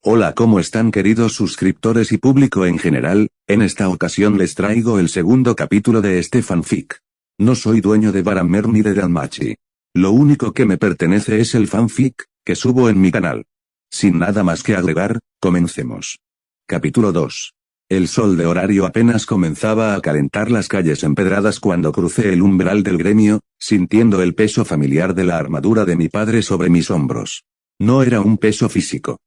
Hola, ¿cómo están queridos suscriptores y público en general? En esta ocasión les traigo el segundo capítulo de este fanfic. No soy dueño de Baramer ni de Danmachi. Lo único que me pertenece es el fanfic, que subo en mi canal. Sin nada más que agregar, comencemos. Capítulo 2. El sol de horario apenas comenzaba a calentar las calles empedradas cuando crucé el umbral del gremio, sintiendo el peso familiar de la armadura de mi padre sobre mis hombros. No era un peso físico.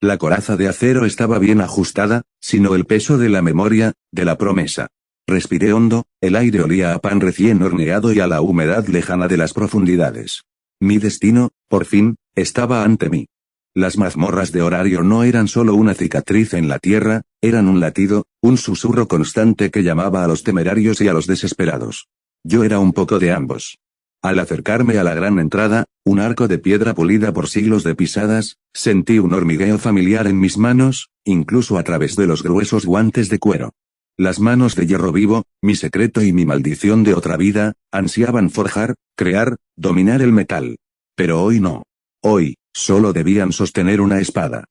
La coraza de acero estaba bien ajustada, sino el peso de la memoria, de la promesa. Respiré hondo, el aire olía a pan recién horneado y a la humedad lejana de las profundidades. Mi destino, por fin, estaba ante mí. Las mazmorras de horario no eran solo una cicatriz en la tierra, eran un latido, un susurro constante que llamaba a los temerarios y a los desesperados. Yo era un poco de ambos. Al acercarme a la gran entrada, un arco de piedra pulida por siglos de pisadas, sentí un hormigueo familiar en mis manos, incluso a través de los gruesos guantes de cuero. Las manos de hierro vivo, mi secreto y mi maldición de otra vida, ansiaban forjar, crear, dominar el metal. Pero hoy no. Hoy, solo debían sostener una espada.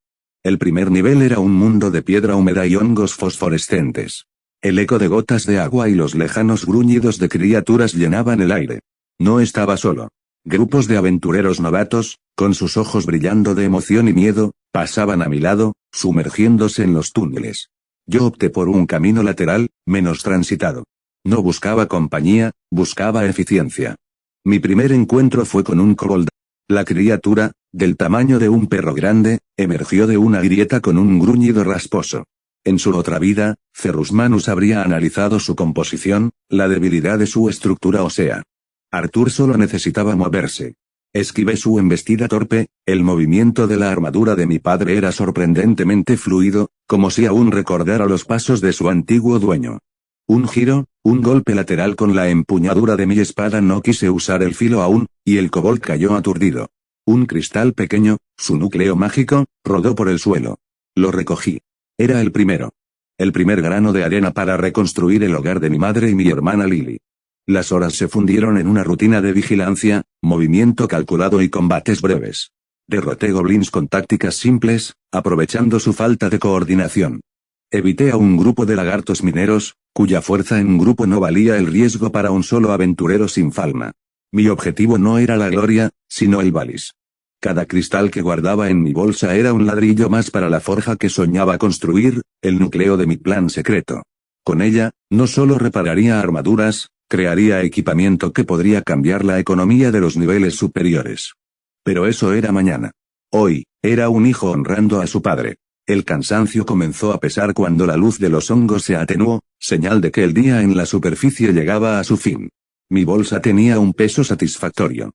El primer nivel era un mundo de piedra húmeda y hongos fosforescentes. El eco de gotas de agua y los lejanos gruñidos de criaturas llenaban el aire. No estaba solo. Grupos de aventureros novatos, con sus ojos brillando de emoción y miedo, pasaban a mi lado, sumergiéndose en los túneles. Yo opté por un camino lateral, menos transitado. No buscaba compañía, buscaba eficiencia. Mi primer encuentro fue con un kobold. La criatura, del tamaño de un perro grande, emergió de una grieta con un gruñido rasposo. En su otra vida, Ferrusmanus habría analizado su composición, la debilidad de su estructura ósea. Arthur solo necesitaba moverse. Esquivé su embestida torpe, el movimiento de la armadura de mi padre era sorprendentemente fluido, como si aún recordara los pasos de su antiguo dueño. Un giro, un golpe lateral con la empuñadura de mi espada, no quise usar el filo aún, y el kobold cayó aturdido. Un cristal pequeño, su núcleo mágico, rodó por el suelo. Lo recogí. Era el primero. El primer grano de arena para reconstruir el hogar de mi madre y mi hermana Lily. Las horas se fundieron en una rutina de vigilancia, movimiento calculado y combates breves. Derroté goblins con tácticas simples, aprovechando su falta de coordinación. Evité a un grupo de lagartos mineros, cuya fuerza en grupo no valía el riesgo para un solo aventurero sin falma. Mi objetivo no era la gloria, sino el Valis. Cada cristal que guardaba en mi bolsa era un ladrillo más para la forja que soñaba construir, el núcleo de mi plan secreto. Con ella, no solo repararía armaduras, crearía equipamiento que podría cambiar la economía de los niveles superiores. Pero eso era mañana. Hoy, era un hijo honrando a su padre. El cansancio comenzó a pesar cuando la luz de los hongos se atenuó, señal de que el día en la superficie llegaba a su fin. Mi bolsa tenía un peso satisfactorio.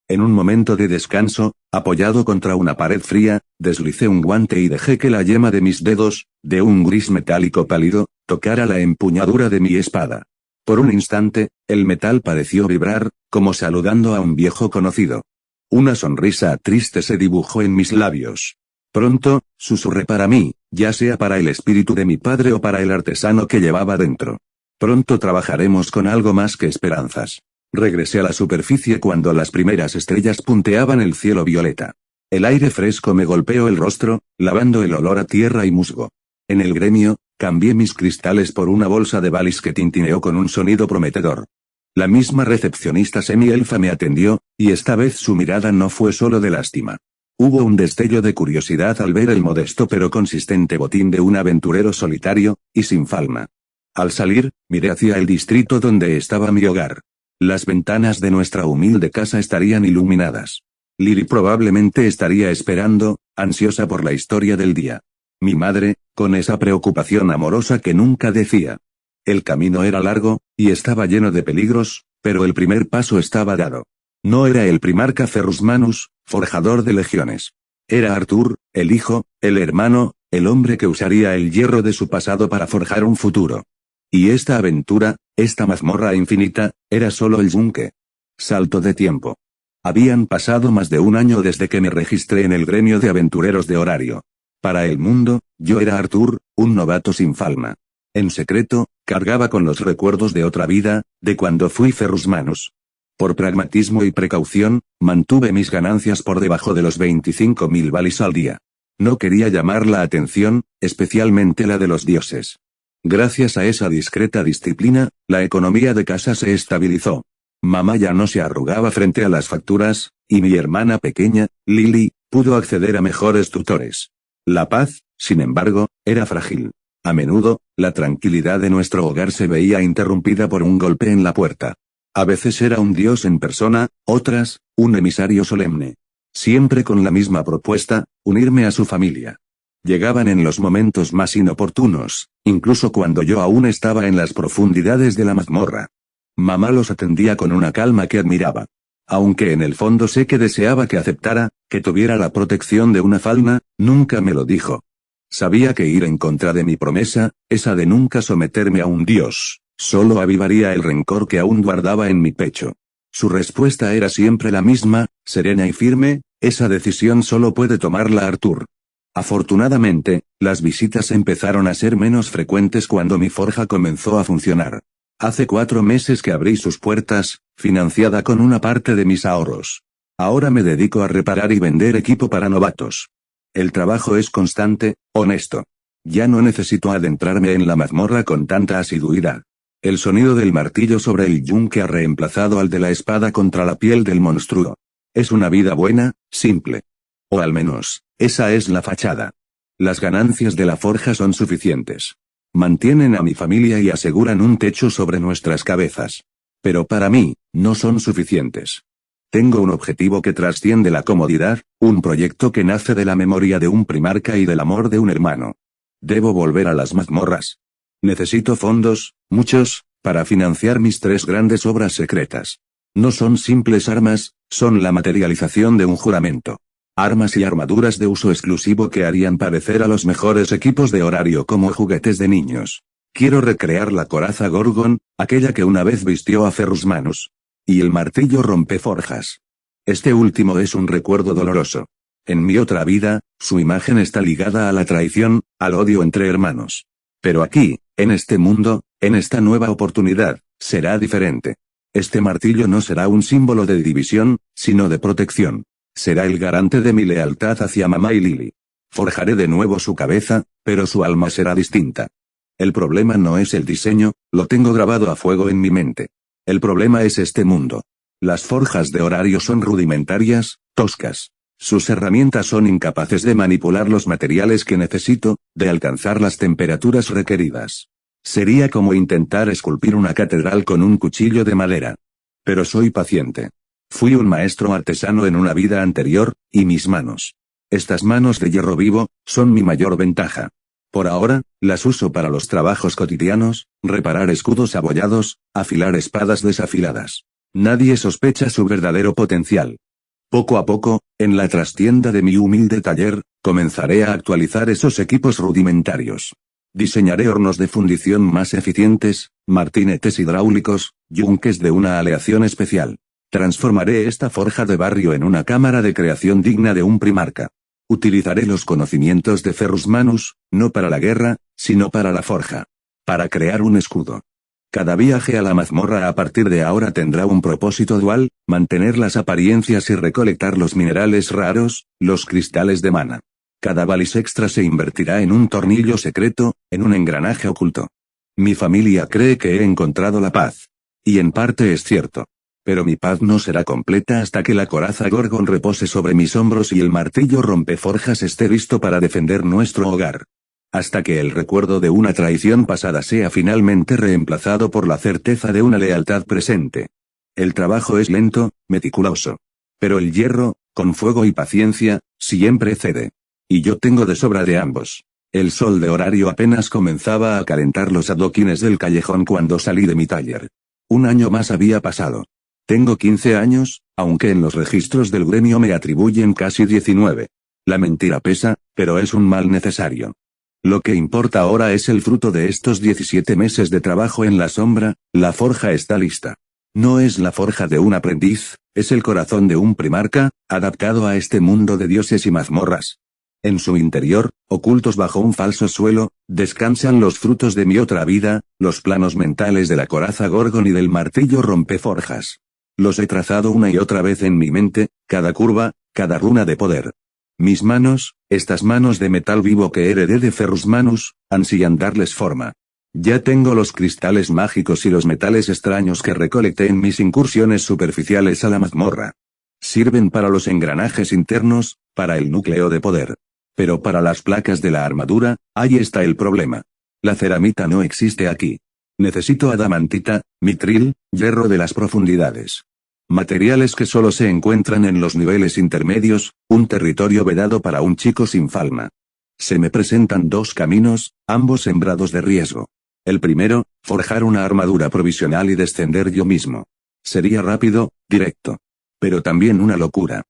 En un momento de descanso, apoyado contra una pared fría, deslicé un guante y dejé que la yema de mis dedos, de un gris metálico pálido, tocara la empuñadura de mi espada. Por un instante, el metal pareció vibrar, como saludando a un viejo conocido. Una sonrisa triste se dibujó en mis labios. Pronto, susurré para mí, ya sea para el espíritu de mi padre o para el artesano que llevaba dentro. Pronto trabajaremos con algo más que esperanzas. Regresé a la superficie cuando las primeras estrellas punteaban el cielo violeta. El aire fresco me golpeó el rostro, lavando el olor a tierra y musgo. En el gremio, cambié mis cristales por una bolsa de Valis que tintineó con un sonido prometedor. La misma recepcionista semi-elfa me atendió, y esta vez su mirada no fue solo de lástima. Hubo un destello de curiosidad al ver el modesto pero consistente botín de un aventurero solitario, y sin falma. Al salir, miré hacia el distrito donde estaba mi hogar. Las ventanas de nuestra humilde casa estarían iluminadas. Lily probablemente estaría esperando, ansiosa por la historia del día. Mi madre, con esa preocupación amorosa que nunca decía. El camino era largo, y estaba lleno de peligros, pero el primer paso estaba dado. No era el primarca Ferrusmanus, forjador de legiones. Era Arthur, el hijo, el hermano, el hombre que usaría el hierro de su pasado para forjar un futuro. Y esta aventura, esta mazmorra infinita, era solo el yunque. Salto de tiempo. Habían pasado más de un año desde que me registré en el gremio de aventureros de horario. Para el mundo, yo era Arthur, un novato sin falma. En secreto, cargaba con los recuerdos de otra vida, de cuando fui Ferrusmanus. Por pragmatismo y precaución, mantuve mis ganancias por debajo de los 25.000 Valis al día. No quería llamar la atención, especialmente la de los dioses. Gracias a esa discreta disciplina, la economía de casa se estabilizó. Mamá ya no se arrugaba frente a las facturas, y mi hermana pequeña, Lily, pudo acceder a mejores tutores. La paz, sin embargo, era frágil. A menudo, la tranquilidad de nuestro hogar se veía interrumpida por un golpe en la puerta. A veces era un dios en persona, otras, un emisario solemne. Siempre con la misma propuesta, unirme a su familia. Llegaban en los momentos más inoportunos, incluso cuando yo aún estaba en las profundidades de la mazmorra. Mamá los atendía con una calma que admiraba. Aunque en el fondo sé que deseaba que aceptara, que tuviera la protección de una falna, nunca me lo dijo. Sabía que ir en contra de mi promesa, esa de nunca someterme a un dios, solo avivaría el rencor que aún guardaba en mi pecho. Su respuesta era siempre la misma, serena y firme: esa decisión solo puede tomarla Arthur. Afortunadamente, las visitas empezaron a ser menos frecuentes cuando mi forja comenzó a funcionar. Hace 4 meses que abrí sus puertas, financiada con una parte de mis ahorros. Ahora me dedico a reparar y vender equipo para novatos. El trabajo es constante, honesto. Ya no necesito adentrarme en la mazmorra con tanta asiduidad. El sonido del martillo sobre el yunque ha reemplazado al de la espada contra la piel del monstruo. Es una vida buena, simple. O al menos, esa es la fachada. Las ganancias de la forja son suficientes. Mantienen a mi familia y aseguran un techo sobre nuestras cabezas. Pero para mí, no son suficientes. Tengo un objetivo que trasciende la comodidad, un proyecto que nace de la memoria de un primarca y del amor de un hermano. Debo volver a las mazmorras. Necesito fondos, muchos, para financiar mis 3 grandes obras secretas. No son simples armas, son la materialización de un juramento. Armas y armaduras de uso exclusivo que harían parecer a los mejores equipos de horario como juguetes de niños. Quiero recrear la coraza Gorgon, aquella que una vez vistió a Ferrus Manus. Y el martillo rompeforjas. Este último es un recuerdo doloroso. En mi otra vida, su imagen está ligada a la traición, al odio entre hermanos. Pero aquí, en este mundo, en esta nueva oportunidad, será diferente. Este martillo no será un símbolo de división, sino de protección. Será el garante de mi lealtad hacia mamá y Lily. Forjaré de nuevo su cabeza, pero su alma será distinta. El problema no es el diseño, lo tengo grabado a fuego en mi mente. El problema es este mundo. Las forjas de horario son rudimentarias, toscas. Sus herramientas son incapaces de manipular los materiales que necesito, de alcanzar las temperaturas requeridas. Sería como intentar esculpir una catedral con un cuchillo de madera. Pero soy paciente. Fui un maestro artesano en una vida anterior, y mis manos. Estas manos de hierro vivo, son mi mayor ventaja. Por ahora, las uso para los trabajos cotidianos, reparar escudos abollados, afilar espadas desafiladas. Nadie sospecha su verdadero potencial. Poco a poco, en la trastienda de mi humilde taller, comenzaré a actualizar esos equipos rudimentarios. Diseñaré hornos de fundición más eficientes, martinetes hidráulicos, yunques de una aleación especial. Transformaré esta forja de barrio en una cámara de creación digna de un primarca. Utilizaré los conocimientos de Ferrus Manus, no para la guerra, sino para la forja. Para crear un escudo. Cada viaje a la mazmorra a partir de ahora tendrá un propósito dual: mantener las apariencias y recolectar los minerales raros, los cristales de mana. Cada balis extra se invertirá en un tornillo secreto, en un engranaje oculto. Mi familia cree que he encontrado la paz. Y en parte es cierto. Pero mi paz no será completa hasta que la coraza Gorgon repose sobre mis hombros y el martillo rompeforjas esté listo para defender nuestro hogar. Hasta que el recuerdo de una traición pasada sea finalmente reemplazado por la certeza de una lealtad presente. El trabajo es lento, meticuloso. Pero el hierro, con fuego y paciencia, siempre cede. Y yo tengo de sobra de ambos. El sol de horario apenas comenzaba a calentar los adoquines del callejón cuando salí de mi taller. Un año más había pasado. Tengo 15 años, aunque en los registros del gremio me atribuyen casi 19. La mentira pesa, pero es un mal necesario. Lo que importa ahora es el fruto de estos 17 meses de trabajo en la sombra. La forja está lista. No es la forja de un aprendiz, es el corazón de un primarca, adaptado a este mundo de dioses y mazmorras. En su interior, ocultos bajo un falso suelo, descansan los frutos de mi otra vida, los planos mentales de la coraza Gorgon y del martillo rompeforjas. Los he trazado una y otra vez en mi mente, cada curva, cada runa de poder. Mis manos, estas manos de metal vivo que heredé de Ferrus Manus, ansían darles forma. Ya tengo los cristales mágicos y los metales extraños que recolecté en mis incursiones superficiales a la mazmorra. Sirven para los engranajes internos, para el núcleo de poder. Pero para las placas de la armadura, ahí está el problema. La ceramita no existe aquí. Necesito adamantita, mitril, hierro de las profundidades. Materiales que solo se encuentran en los niveles intermedios, un territorio vedado para un chico sin falma. Se me presentan dos caminos, ambos sembrados de riesgo. El primero, forjar una armadura provisional y descender yo mismo. Sería rápido, directo. Pero también una locura.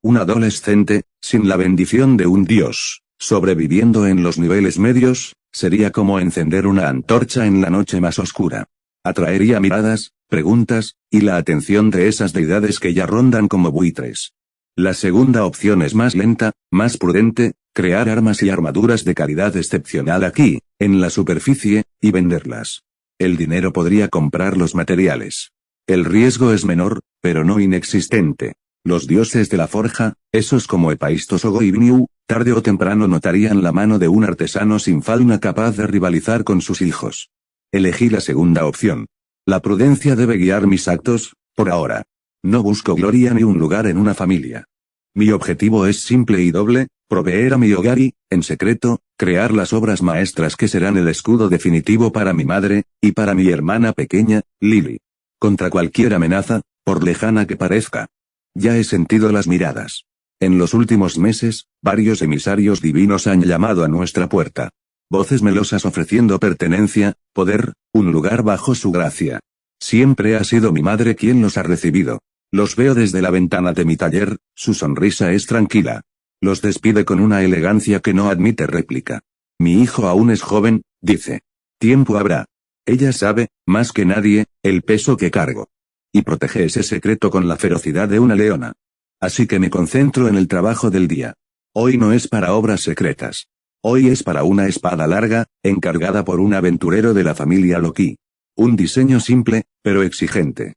Un adolescente, sin la bendición de un dios, sobreviviendo en los niveles medios, sería como encender una antorcha en la noche más oscura. Atraería miradas, preguntas, y la atención de esas deidades que ya rondan como buitres. La segunda opción es más lenta, más prudente, crear armas y armaduras de calidad excepcional aquí, en la superficie, y venderlas. El dinero podría comprar los materiales. El riesgo es menor, pero no inexistente. Los dioses de la forja, esos como Epaistos o Goibniu, tarde o temprano notarían la mano de un artesano sin falna capaz de rivalizar con sus hijos. Elegí la segunda opción. La prudencia debe guiar mis actos, por ahora. No busco gloria ni un lugar en una familia. Mi objetivo es simple y doble, proveer a mi hogar y, en secreto, crear las obras maestras que serán el escudo definitivo para mi madre, y para mi hermana pequeña, Lily. Contra cualquier amenaza, por lejana que parezca. Ya he sentido las miradas. En los últimos meses, varios emisarios divinos han llamado a nuestra puerta. Voces melosas ofreciendo pertenencia, poder, un lugar bajo su gracia. Siempre ha sido mi madre quien los ha recibido. Los veo desde la ventana de mi taller, su sonrisa es tranquila. Los despide con una elegancia que no admite réplica. Mi hijo aún es joven, dice. Tiempo habrá. Ella sabe, más que nadie, el peso que cargo. Y protege ese secreto con la ferocidad de una leona. Así que me concentro en el trabajo del día. Hoy no es para obras secretas. Hoy es para una espada larga, encargada por un aventurero de la familia Loki. Un diseño simple, pero exigente.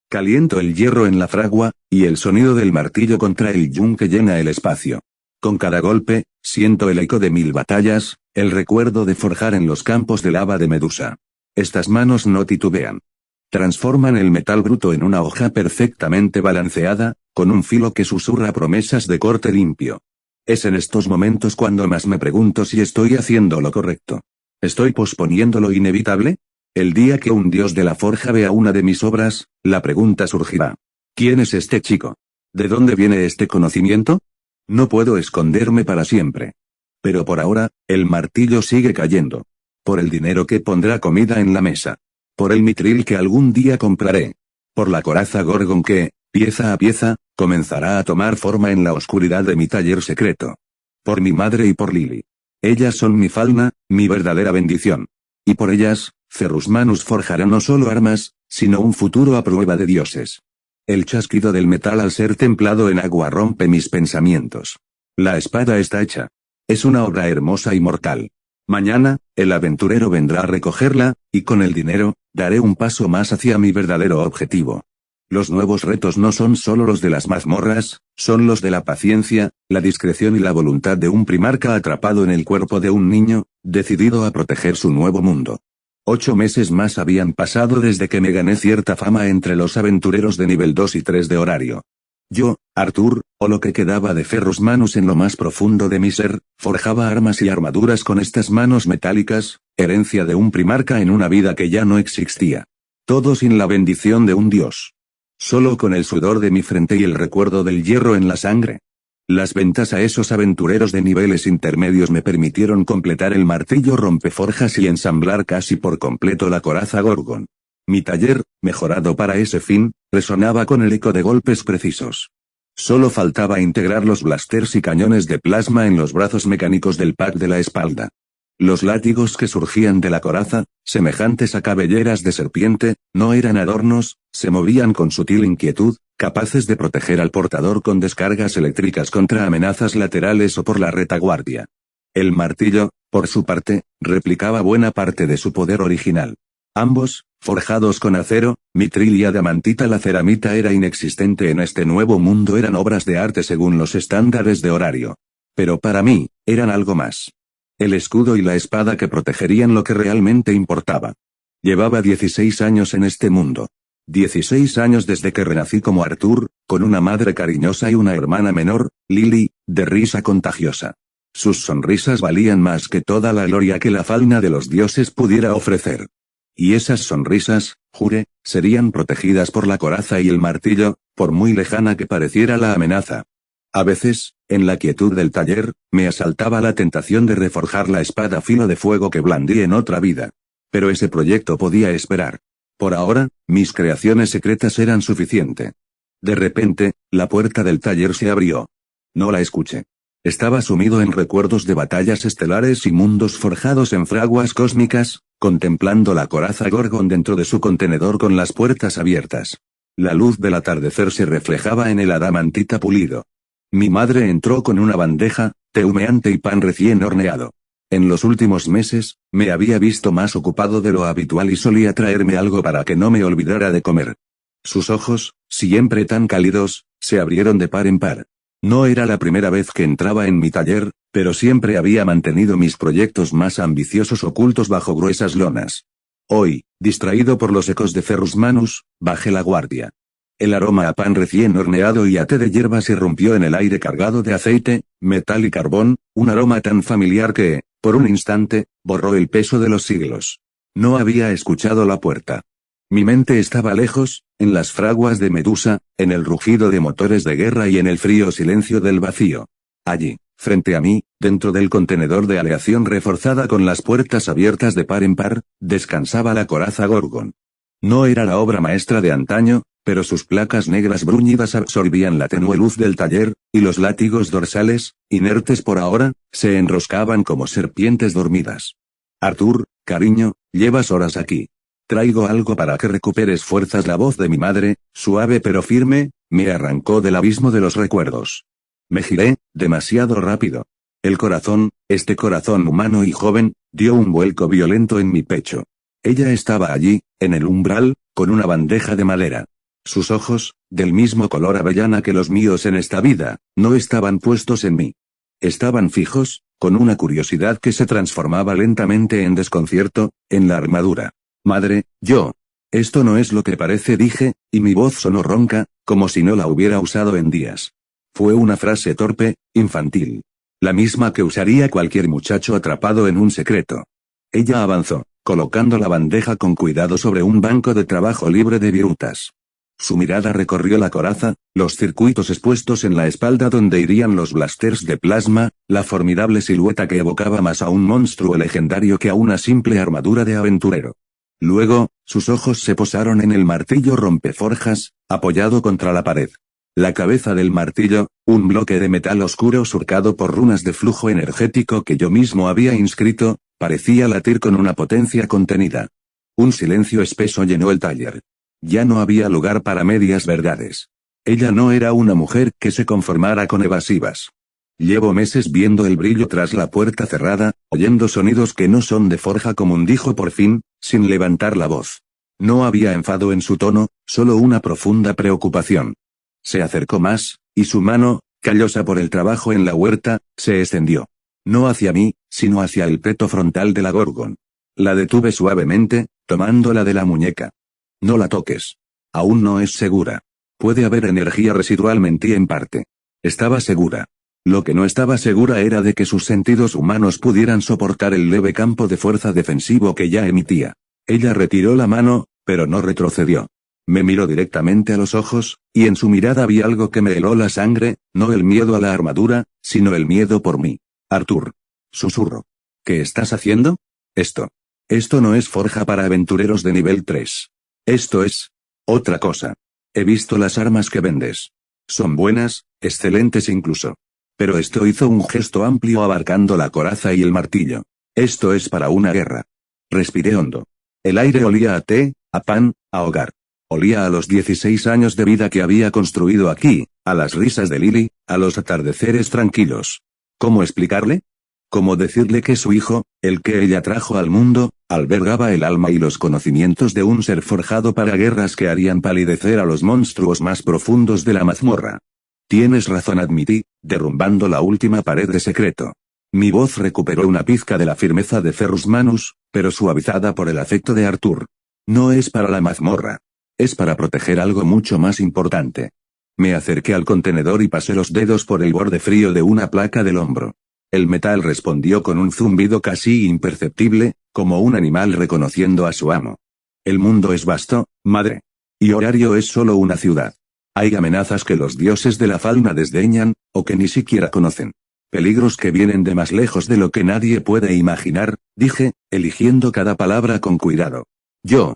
Caliento el hierro en la fragua, y el sonido del martillo contra el yunque llena el espacio. Con cada golpe, siento el eco de 1000 batallas, el recuerdo de forjar en los campos de lava de Medusa. Estas manos no titubean. Transforman el metal bruto en una hoja perfectamente balanceada, con un filo que susurra promesas de corte limpio. Es en estos momentos cuando más me pregunto si estoy haciendo lo correcto. ¿Estoy posponiendo lo inevitable? El día que un dios de la forja vea una de mis obras, la pregunta surgirá. ¿Quién es este chico? ¿De dónde viene este conocimiento? No puedo esconderme para siempre. Pero por ahora, el martillo sigue cayendo. Por el dinero que pondrá comida en la mesa. Por el mitril que algún día compraré. Por la coraza Gorgon que, pieza a pieza, comenzará a tomar forma en la oscuridad de mi taller secreto. Por mi madre y por Lily. Ellas son mi falna, mi verdadera bendición. Y por ellas, Ferrus Manus forjará no solo armas, sino un futuro a prueba de dioses. El chasquido del metal al ser templado en agua rompe mis pensamientos. La espada está hecha. Es una obra hermosa y mortal. Mañana, el aventurero vendrá a recogerla, y con el dinero, daré un paso más hacia mi verdadero objetivo. Los nuevos retos no son solo los de las mazmorras, son los de la paciencia, la discreción y la voluntad de un primarca atrapado en el cuerpo de un niño, decidido a proteger su nuevo mundo. 8 meses más habían pasado desde que me gané cierta fama entre los aventureros de nivel 2 y 3 de horario. Yo, Arthur, o lo que quedaba de Ferrus Manus en lo más profundo de mi ser, forjaba armas y armaduras con estas manos metálicas, herencia de un primarca en una vida que ya no existía. Todo sin la bendición de un dios. Solo con el sudor de mi frente y el recuerdo del hierro en la sangre. Las ventas a esos aventureros de niveles intermedios me permitieron completar el martillo rompeforjas y ensamblar casi por completo la coraza Gorgon. Mi taller, mejorado para ese fin, resonaba con el eco de golpes precisos. Solo faltaba integrar los blasters y cañones de plasma en los brazos mecánicos del pack de la espalda. Los látigos que surgían de la coraza, semejantes a cabelleras de serpiente, no eran adornos, se movían con sutil inquietud, capaces de proteger al portador con descargas eléctricas contra amenazas laterales o por la retaguardia. El martillo, por su parte, replicaba buena parte de su poder original. Ambos, forjados con acero, mitril y adamantita, la ceramita era inexistente en este nuevo mundo, eran obras de arte según los estándares de horario. Pero para mí, eran algo más. El escudo y la espada que protegerían lo que realmente importaba. Llevaba 16 años en este mundo. 16 años desde que renací como Arthur, con una madre cariñosa y una hermana menor, Lily, de risa contagiosa. Sus sonrisas valían más que toda la gloria que la fauna de los dioses pudiera ofrecer. Y esas sonrisas, juré, serían protegidas por la coraza y el martillo, por muy lejana que pareciera la amenaza. A veces, en la quietud del taller, me asaltaba la tentación de reforjar la espada filo de fuego que blandí en otra vida. Pero ese proyecto podía esperar. Por ahora, mis creaciones secretas eran suficiente. De repente, la puerta del taller se abrió. No la escuché. Estaba sumido en recuerdos de batallas estelares y mundos forjados en fraguas cósmicas, contemplando la coraza Gorgon dentro de su contenedor con las puertas abiertas. La luz del atardecer se reflejaba en el adamantita pulido. Mi madre entró con una bandeja, té humeante y pan recién horneado. En los últimos meses, me había visto más ocupado de lo habitual y solía traerme algo para que no me olvidara de comer. Sus ojos, siempre tan cálidos, se abrieron de par en par. No era la primera vez que entraba en mi taller, pero siempre había mantenido mis proyectos más ambiciosos ocultos bajo gruesas lonas. Hoy, distraído por los ecos de Ferrus Manus, bajé la guardia. El aroma a pan recién horneado y a té de hierbas irrumpió en el aire cargado de aceite, metal y carbón, un aroma tan familiar que, por un instante, borró el peso de los siglos. No había escuchado la puerta. Mi mente estaba lejos, en las fraguas de Medusa, en el rugido de motores de guerra y en el frío silencio del vacío. Allí, frente a mí, dentro del contenedor de aleación reforzada con las puertas abiertas de par en par, descansaba la coraza Gorgon. No era la obra maestra de antaño, pero sus placas negras bruñidas absorbían la tenue luz del taller, y los látigos dorsales, inertes por ahora, se enroscaban como serpientes dormidas. Arthur, cariño, llevas horas aquí. Traigo algo para que recuperes fuerzas. La voz de mi madre, suave pero firme, me arrancó del abismo de los recuerdos. Me giré, demasiado rápido. El corazón, este corazón humano y joven, dio un vuelco violento en mi pecho. Ella estaba allí, en el umbral, con una bandeja de madera. Sus ojos, del mismo color avellana que los míos en esta vida, no estaban puestos en mí. Estaban fijos, con una curiosidad que se transformaba lentamente en desconcierto, en la armadura. Madre, yo. Esto no es lo que parece, dije, y mi voz sonó ronca, como si no la hubiera usado en días. Fue una frase torpe, infantil. La misma que usaría cualquier muchacho atrapado en un secreto. Ella avanzó, colocando la bandeja con cuidado sobre un banco de trabajo libre de virutas. Su mirada recorrió la coraza, los circuitos expuestos en la espalda donde irían los blasters de plasma, la formidable silueta que evocaba más a un monstruo legendario que a una simple armadura de aventurero. Luego, sus ojos se posaron en el martillo rompeforjas, apoyado contra la pared. La cabeza del martillo, un bloque de metal oscuro surcado por runas de flujo energético que yo mismo había inscrito, parecía latir con una potencia contenida. Un silencio espeso llenó el taller. Ya no había lugar para medias verdades. Ella no era una mujer que se conformara con evasivas. Llevo meses viendo el brillo tras la puerta cerrada, oyendo sonidos que no son de forja común, dijo por fin, sin levantar la voz. No había enfado en su tono, solo una profunda preocupación. Se acercó más, y su mano, callosa por el trabajo en la huerta, se extendió. No hacia mí, sino hacia el peto frontal de la Gorgon. La detuve suavemente, tomándola de la muñeca. No la toques. Aún no es segura. Puede haber energía residual, mentí en parte. Estaba segura. Lo que no estaba segura era de que sus sentidos humanos pudieran soportar el leve campo de fuerza defensivo que ya emitía. Ella retiró la mano, pero no retrocedió. Me miró directamente a los ojos, y en su mirada vi algo que me heló la sangre, no el miedo a la armadura, sino el miedo por mí. Arthur. Susurro. ¿Qué estás haciendo? Esto no es forja para aventureros de nivel 3. Esto es otra cosa. He visto las armas que vendes. Son buenas, excelentes incluso. Pero esto, hizo un gesto amplio abarcando la coraza y el martillo. Esto es para una guerra. Respiré hondo. El aire olía a té, a pan, a hogar. Olía a los 16 años de vida que había construido aquí, a las risas de Lily, a los atardeceres tranquilos. ¿Cómo explicarle? ¿Cómo decirle que su hijo, el que ella trajo al mundo, albergaba el alma y los conocimientos de un ser forjado para guerras que harían palidecer a los monstruos más profundos de la mazmorra? Tienes razón, admití, derrumbando la última pared de secreto. Mi voz recuperó una pizca de la firmeza de Ferrus Manus, pero suavizada por el afecto de Arthur. No es para la mazmorra. Es para proteger algo mucho más importante. Me acerqué al contenedor y pasé los dedos por el borde frío de una placa del hombro. El metal respondió con un zumbido casi imperceptible, como un animal reconociendo a su amo. El mundo es vasto, madre. Y Horario es solo una ciudad. Hay amenazas que los dioses de la fauna desdeñan, o que ni siquiera conocen. Peligros que vienen de más lejos de lo que nadie puede imaginar, dije, eligiendo cada palabra con cuidado. Yo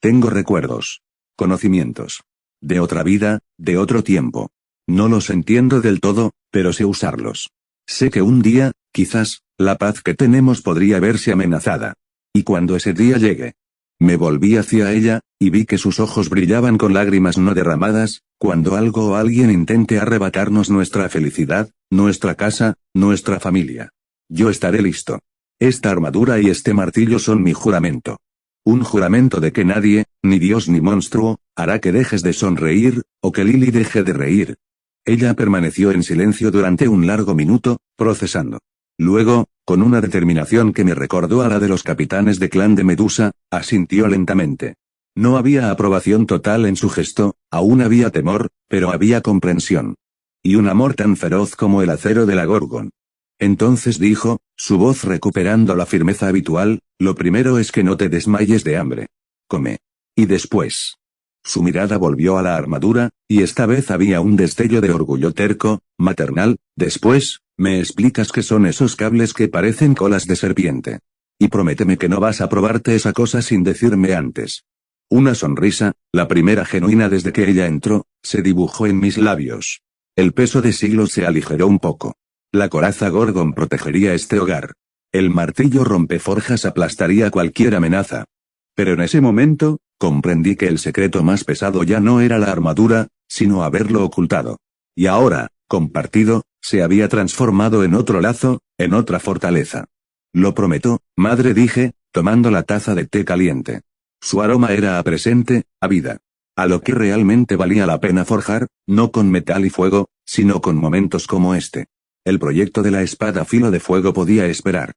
tengo recuerdos. Conocimientos. De otra vida, de otro tiempo. No los entiendo del todo, pero sé usarlos. Sé que un día, quizás, la paz que tenemos podría verse amenazada. Y cuando ese día llegue. Me volví hacia ella, y vi que sus ojos brillaban con lágrimas no derramadas, cuando algo o alguien intente arrebatarnos nuestra felicidad, nuestra casa, nuestra familia. Yo estaré listo. Esta armadura y este martillo son mi juramento. Un juramento de que nadie, ni Dios ni monstruo, hará que dejes de sonreír, o que Lily deje de reír. Ella permaneció en silencio durante un largo minuto, procesando. Luego, con una determinación que me recordó a la de los capitanes de clan de Medusa, asintió lentamente. No había aprobación total en su gesto, aún había temor, pero había comprensión. Y un amor tan feroz como el acero de la Gorgon. Entonces dijo, su voz recuperando la firmeza habitual, lo primero es que no te desmayes de hambre. Come. Y después. Su mirada volvió a la armadura, y esta vez había un destello de orgullo terco, maternal. Después, me explicas qué son esos cables que parecen colas de serpiente. Y prométeme que no vas a probarte esa cosa sin decirme antes. Una sonrisa, la primera genuina desde que ella entró, se dibujó en mis labios. El peso de siglos se aligeró un poco. La coraza Gorgon protegería este hogar. El martillo rompeforjas aplastaría cualquier amenaza. Pero en ese momento, comprendí que el secreto más pesado ya no era la armadura, sino haberlo ocultado. Y ahora, compartido, se había transformado en otro lazo, en otra fortaleza. Lo prometo, madre, dije, tomando la taza de té caliente. Su aroma era a presente, a vida. A lo que realmente valía la pena forjar, no con metal y fuego, sino con momentos como este. El proyecto de la espada filo de fuego podía esperar.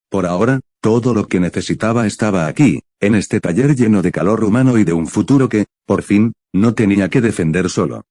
Por ahora, todo lo que necesitaba estaba aquí, en este taller lleno de calor humano y de un futuro que, por fin, no tenía que defender solo.